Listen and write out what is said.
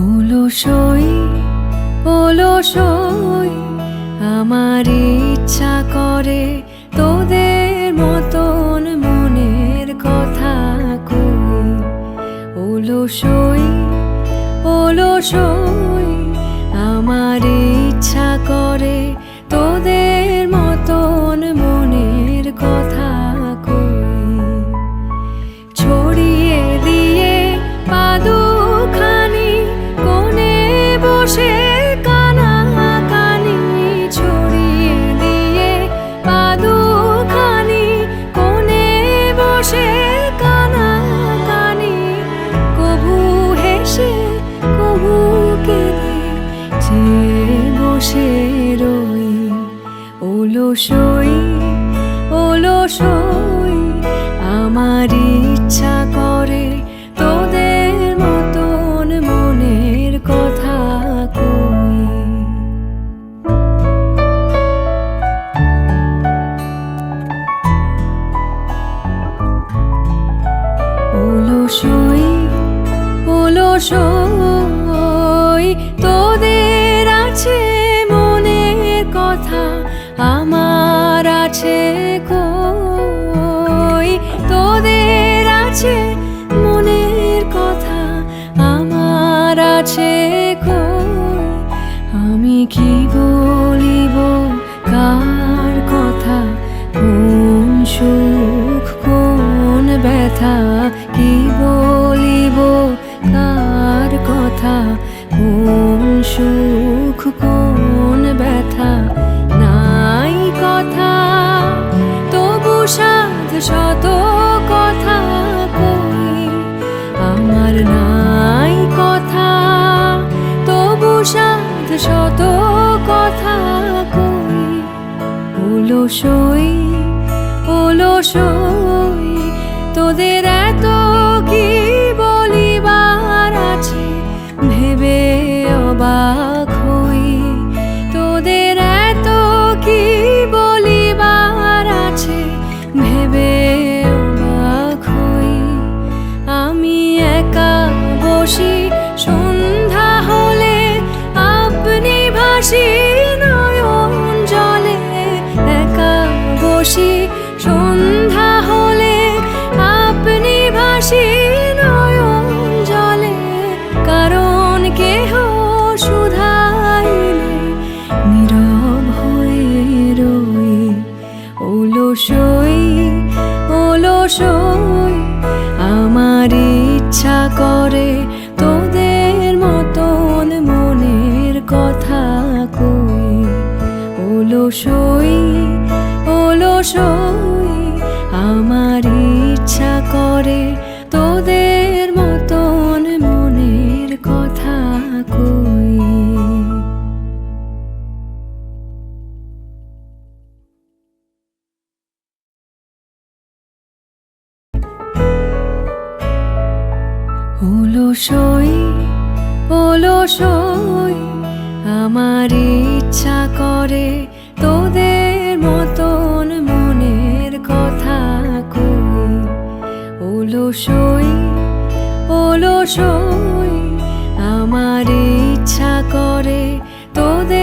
অলসই অলসই আমার ইচ্ছা করে তোদের মতন মনের কথা কই। অলসই অলসই আমার ইচ্ছা করে তোদের মতন মনের কথা কই। ছড়িয়ে দিয়ে পাদুখানি কোণে বসে কানাকানি, ছড়িয়ে দিয়ে পাদুখানি কোণে বসে কানাকানি, কভু হেসে কভু কেঁদে যে বসে রই। অলসই অলসই আমার ইচ্ছা করে তোদের মতন মনের কথা কই। অলসই অলসই তোদের আছে মনের কথা, আমার আছে কই। তোদের আছে মনের কথা, আমার আছে কই। আমি কি বলিব কার কথা, কোন সুখ কোন ব্যথা, কি বলিব কার কথা, কোন সুখ কোন ব্যথা। নাই কথা তবু সাধ শত কথা কই, আমার নাই কথা তবু সাধ শত কথা কই। অলসই অলসই তোদের এত কি বলিবার আছে, ভেবে অবাক হই। তোদের এত কি বলিবার আছে, ভেবে অবাক হই। আমি একা বসি সন্ধ্যা হলে, আপনি ভাসি নয়ন জলে। একা বসি সন্ধ্যা হলে, আপনি ভাসি নয়ন জলে। কারণ কেহ শুধাইলে নীরব হয়ে রই। অলসই অলসই আমার ইচ্ছা করে তোদের মতন মনের কথা কই। অলসই অলসই আমার ইচ্ছা করে তোদের মতন মনের কথা কই। অলসই অলসই আমার ইচ্ছা করে তোদের মতন মনের কথা কই। অলসই অলসই আমার ইচ্ছা করে তোদের